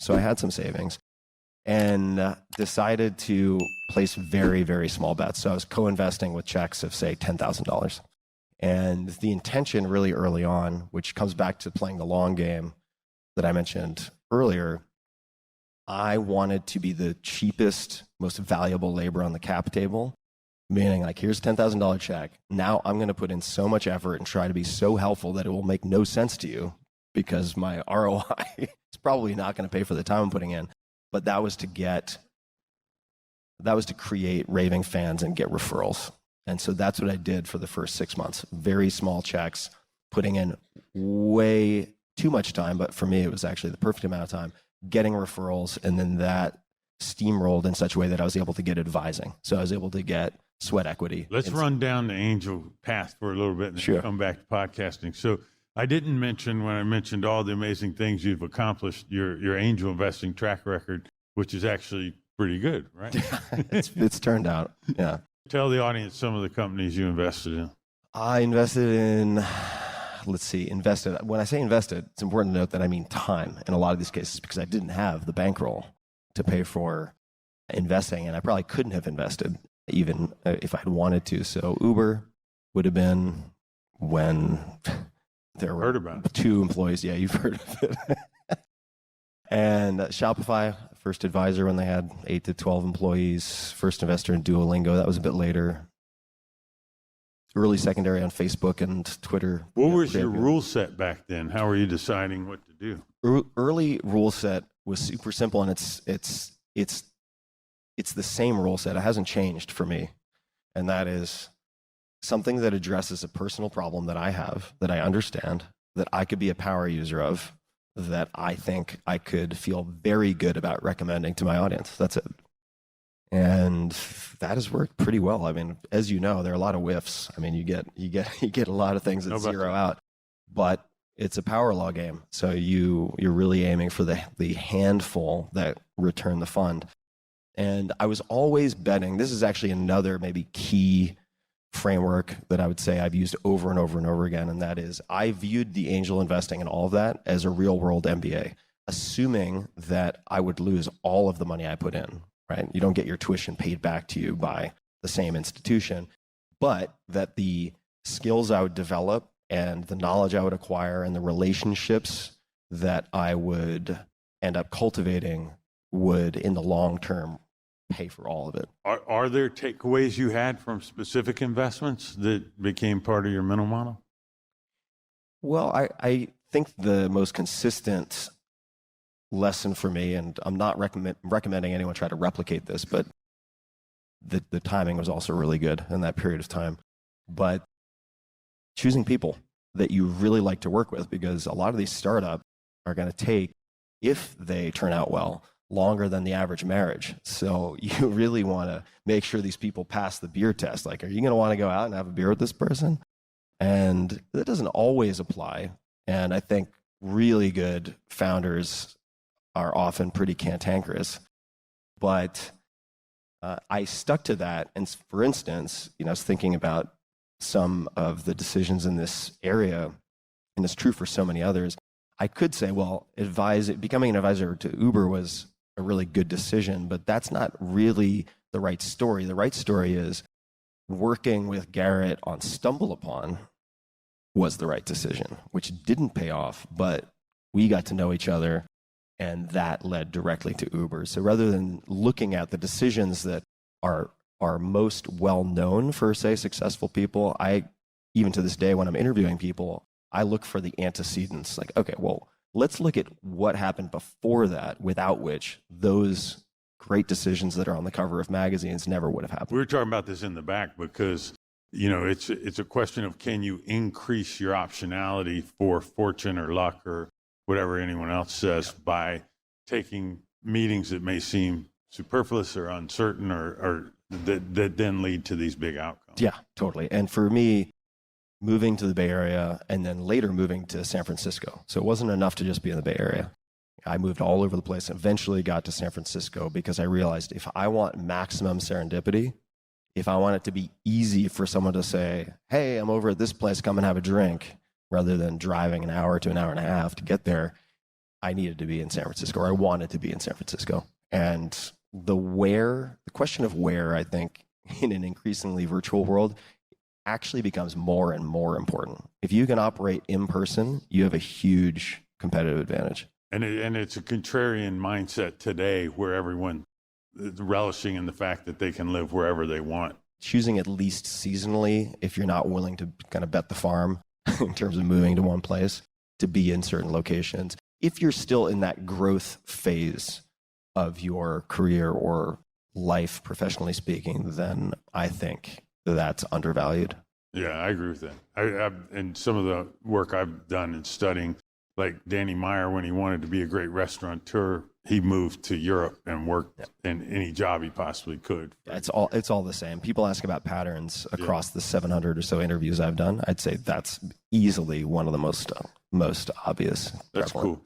So I had some savings and decided to place very, very small bets. So I was co-investing with checks of, say, $10,000. And the intention really early on, which comes back to playing the long game that I mentioned earlier, I wanted to be the cheapest, most valuable labor on the cap table, meaning like, here's a $10,000 check. Now I'm going to put in so much effort and try to be so helpful that it will make no sense to you because my ROI is probably not going to pay for the time I'm putting in. But that was to create raving fans and get referrals. And so that's what I did for the first 6 months. Very small checks, putting in way too much time, but for me, it was actually the perfect amount of time, getting referrals, and then that steamrolled in such a way that I was able to get advising. So I was able to get sweat equity. Let's run down the angel path for a little bit and then come back to podcasting. So I didn't mention, when I mentioned all the amazing things you've accomplished, your angel investing track record, which is actually pretty good, right? It's turned out, yeah. Tell the audience some of the companies you invested in. I invested in, invested. When I say invested, it's important to note that I mean time in a lot of these cases because I didn't have the bankroll to pay for investing, and I probably couldn't have invested even if I had wanted to. So Uber would have been when there were 2 employees. Yeah, you've heard of it. And Shopify, first advisor when they had 8 to 12 employees, first investor in Duolingo, that was a bit later. Early secondary on Facebook and Twitter. What was your rule set back then? How were you deciding what to do? Early rule set was super simple, and it's the same rule set. It hasn't changed for me. And that is something that addresses a personal problem that I have, that I understand, that I could be a power user of, that I think I could feel very good about recommending to my audience. That's it. And that has worked pretty well. I mean, as you know, there are a lot of whiffs. I mean, you get a lot of things that zero out, but it's a power law game. So you're really aiming for the handful that return the fund. And I was always betting, this is actually another maybe key framework that I would say I've used over and over and over again, and that is I viewed the angel investing and all of that as a real world MBA, assuming that I would lose all of the money I put in, right? You don't get your tuition paid back to you by the same institution, but that the skills I would develop and the knowledge I would acquire and the relationships that I would end up cultivating would, in the long term, pay for all of it. Are there takeaways you had from specific investments that became part of your mental model? Well, I think the most consistent lesson for me, and I'm not recommending anyone try to replicate this, but the timing was also really good in that period of time. But choosing people that you really like to work with, because a lot of these startups are going to take, if they turn out well, longer than the average marriage. So you really want to make sure these people pass the beer test. Like, are you going to want to go out and have a beer with this person? And that doesn't always apply. And I think really good founders are often pretty cantankerous. But I stuck to that. And for instance, I was thinking about some of the decisions in this area, and it's true for so many others. I could say, well, becoming an advisor to Uber was a really good decision, but that's not really the right story. The right story is working with Garrett on StumbleUpon was the right decision, which didn't pay off, but we got to know each other, and that led directly to Uber. So rather than looking at the decisions that are most well known for, say, successful people, even to this day when I'm interviewing people, I look for the antecedents. Like, okay, well, let's look at what happened before that, without which those great decisions that are on the cover of magazines never would have happened. We were talking about this in the back because, it's a question of, can you increase your optionality for fortune or luck or whatever anyone else says by taking meetings that may seem superfluous or uncertain or that then lead to these big outcomes. Yeah, totally. And for me, moving to the Bay Area and then later moving to San Francisco. So it wasn't enough to just be in the Bay Area. I moved all over the place and eventually got to San Francisco because I realized if I want maximum serendipity, if I want it to be easy for someone to say, hey, I'm over at this place, come and have a drink, rather than driving an hour to an hour and a half to get there, I needed to be in San Francisco, or I wanted to be in San Francisco. And the question of where, I think, in an increasingly virtual world, actually becomes more and more important. If you can operate in person, you have a huge competitive advantage. And it's a contrarian mindset today where everyone is relishing in the fact that they can live wherever they want. Choosing at least seasonally, if you're not willing to kind of bet the farm in terms of moving to one place, to be in certain locations. If you're still in that growth phase of your career or life, professionally speaking, then I think that's undervalued. Yeah, I agree with that. And some of the work I've done in studying, like Danny Meyer, when he wanted to be a great restaurateur, he moved to Europe and worked in any job he possibly could. Yeah, it's all the same. People ask about patterns across the 700 or so interviews I've done. I'd say that's easily one of the most obvious. That's prevalent. cool.